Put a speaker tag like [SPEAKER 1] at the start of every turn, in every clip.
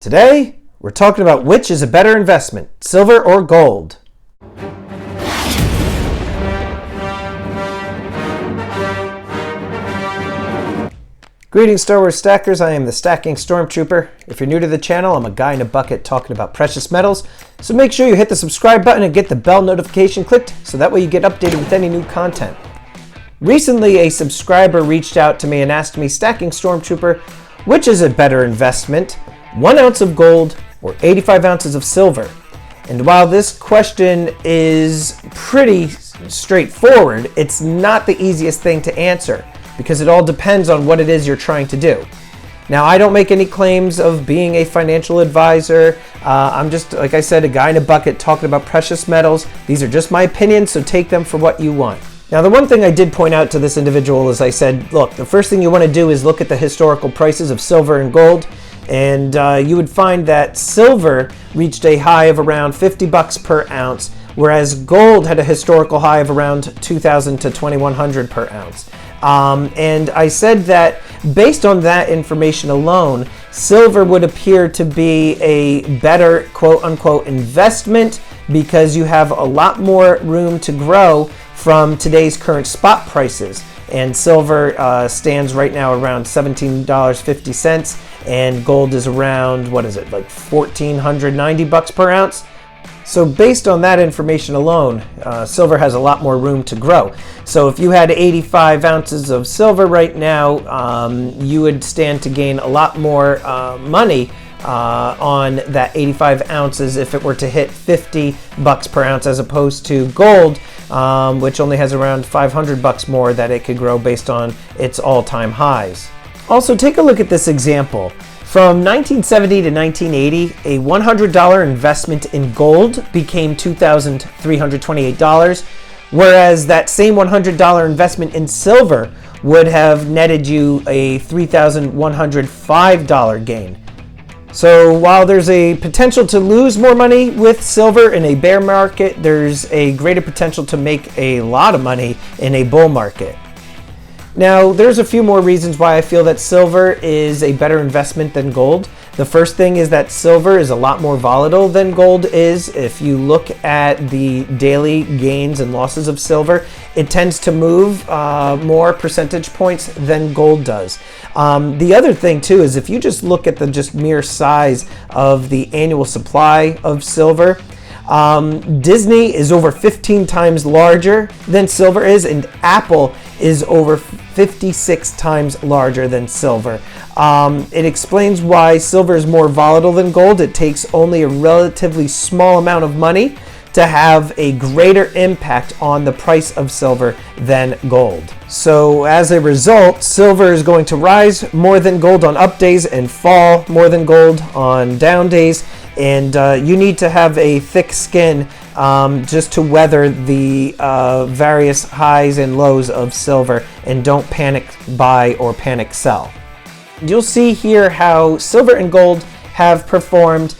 [SPEAKER 1] Today, we're talking about which is a better investment, silver or gold. Greetings, Star Wars stackers. I am the Stacking Stormtrooper. If you're new to the channel, I'm a guy in a bucket talking about precious metals. So make sure you hit the subscribe button and get the bell notification clicked so that way you get updated with any new content. Recently, a subscriber reached out to me and asked me, Stacking Stormtrooper, which is a better investment, 1 ounce of gold or 85 ounces of silver? And while this question is pretty straightforward, it's not the easiest thing to answer because it all depends on what it is you're trying to do. Now, I don't make any claims of being a financial advisor. I'm just, like I said, a guy in a bucket talking about precious metals. These are just my opinions, so take them for what you want. Now, the one thing I did point out to this individual is I said, look, the first thing you want to do is look at the historical prices of silver and gold. And you would find that silver reached a high of around $50 per ounce, whereas gold had a historical high of around $2,000 to $2,100 per ounce. And I said that based on that information alone, silver would appear to be a better quote-unquote investment because you have a lot more room to grow from today's current spot prices. And silver stands right now around $17.50, and gold is around, what is it, like $1,490 per ounce? So based on that information alone, silver has a lot more room to grow. So if you had 85 ounces of silver right now, you would stand to gain a lot more money on that 85 ounces if it were to hit $50 per ounce, as opposed to gold, which only has around $500 more that it could grow based on its all-time highs. Also, take a look at this example. From 1970 to 1980, a $100 investment in gold became $2,328, whereas that same $100 investment in silver would have netted you a $3,105 gain. So while there's a potential to lose more money with silver in a bear market, there's a greater potential to make a lot of money in a bull market. Now, there's a few more reasons why I feel that silver is a better investment than gold. The first thing is that silver is a lot more volatile than gold is. If you look at the daily gains and losses of silver, it tends to move more percentage points than gold does. The other thing too is if you just look at the just mere size of the annual supply of silver, Disney is over 15 times larger than silver is, and Apple is over 56 times larger than silver. It explains why silver is more volatile than gold. It takes only a relatively small amount of money to have a greater impact on the price of silver than gold. So as a result, silver is going to rise more than gold on up days and fall more than gold on down days. And you need to have a thick skin just to weather the various highs and lows of silver, and don't panic buy or panic sell. You'll see here how silver and gold have performed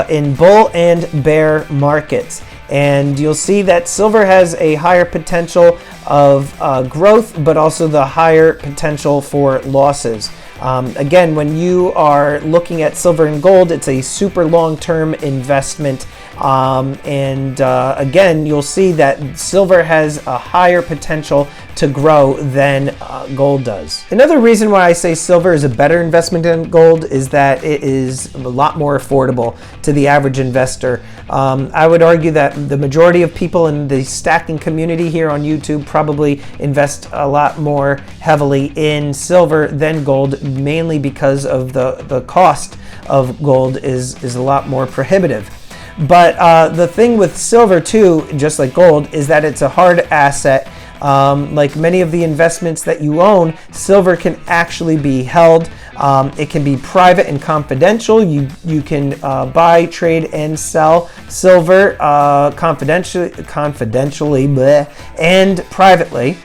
[SPEAKER 1] in bull and bear markets. And you'll see that silver has a higher potential of growth, but also the higher potential for losses. Again, when you are looking at silver and gold, it's a super long-term investment. Again, you'll see that silver has a higher potential to grow than gold does. Another reason why I say silver is a better investment than gold is that it is a lot more affordable to the average investor. I would argue that the majority of people in the stacking community here on YouTube probably invest a lot more heavily in silver than gold, mainly because of the cost of gold is a lot more prohibitive. But the thing with silver too, just like gold, is that it's a hard asset. Like many of the investments that you own, silver can actually be held. It can be private and confidential. You can buy, trade, and sell silver confidentially and privately.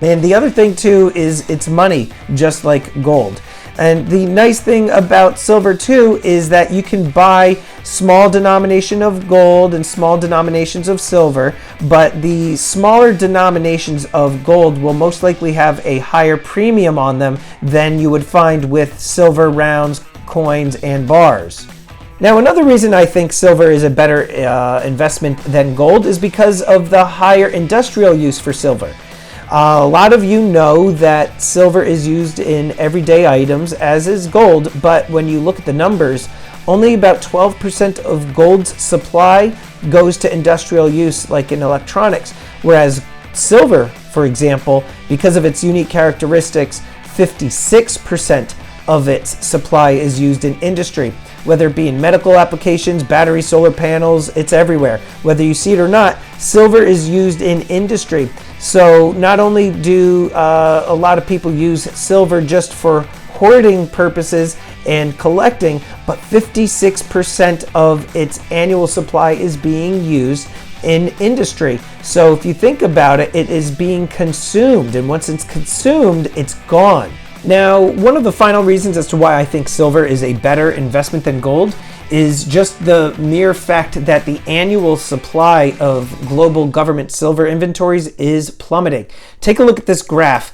[SPEAKER 1] And the other thing too is it's money, just like gold. And the nice thing about silver too is that you can buy small denomination of gold and small denominations of silver, but the smaller denominations of gold will most likely have a higher premium on them than you would find with silver rounds, coins and bars. Now, another reason I think silver is a better investment than gold is because of the higher industrial use for silver. A lot of you know that silver is used in everyday items, as is gold, but when you look at the numbers, only about 12% of gold's supply goes to industrial use, like in electronics, whereas silver, for example, because of its unique characteristics, 56% of its supply is used in industry. Whether it be in medical applications, battery, solar panels, it's everywhere. Whether you see it or not, silver is used in industry. So not only do a lot of people use silver just for hoarding purposes and collecting, but 56% of its annual supply is being used in industry. So if you think about it, it is being consumed, and once it's consumed, it's gone. Now, one of the final reasons as to why I think silver is a better investment than gold is just the mere fact that the annual supply of global government silver inventories is plummeting. Take a look at this graph.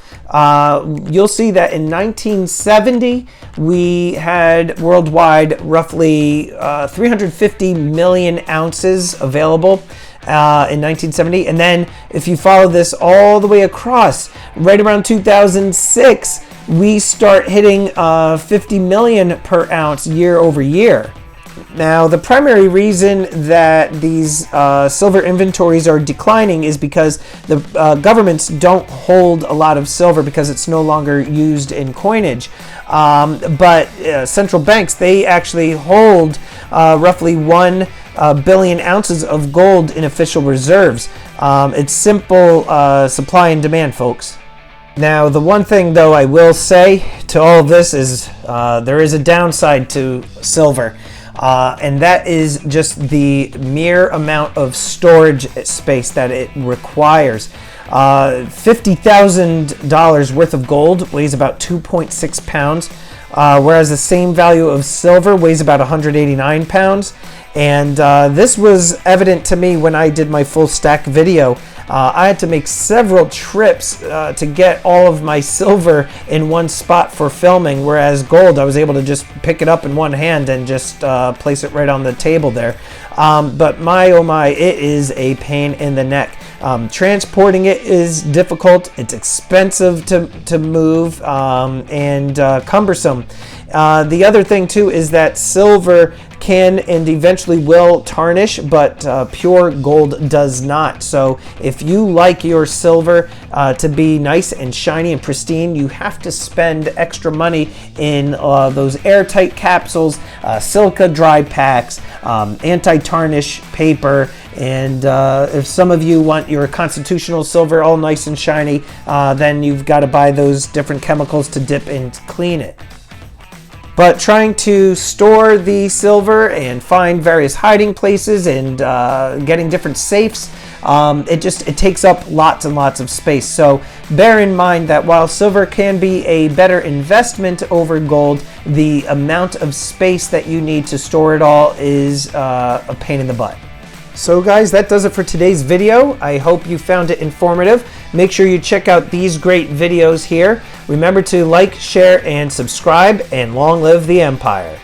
[SPEAKER 1] You'll see that in 1970, we had worldwide roughly 350 million ounces available in 1970. And then if you follow this all the way across, right around 2006, we start hitting 50 million per ounce year over year. Now, the primary reason that these silver inventories are declining is because the governments don't hold a lot of silver because it's no longer used in coinage. But central banks, they actually hold roughly 1 billion ounces of gold in official reserves. It's simple supply and demand, folks. Now, the one thing, though, I will say to all of this is there is a downside to silver. And that is just the mere amount of storage space that it requires. $50,000 worth of gold weighs about 2.6 pounds, whereas the same value of silver weighs about 189 pounds. And this was evident to me when I did my full stack video. I had to make several trips to get all of my silver in one spot for filming, whereas gold, I was able to just pick it up in one hand and just place it right on the table there. But my, oh my, it is a pain in the neck. Transporting it is difficult, it's expensive to move, and cumbersome. The other thing too is that silver can and eventually will tarnish, but pure gold does not. So if you like your silver to be nice and shiny and pristine, you have to spend extra money in those airtight capsules, silica dry packs, anti-tarnish paper, and if some of you want your constitutional silver all nice and shiny, then you've got to buy those different chemicals to dip and clean it. But trying to store the silver and find various hiding places and getting different safes, it takes up lots and lots of space. So bear in mind that while silver can be a better investment over gold, the amount of space that you need to store it all is a pain in the butt. So guys, that does it for today's video. I hope you found it informative. Make sure you check out these great videos here. Remember to like, share, and subscribe, and long live the Empire.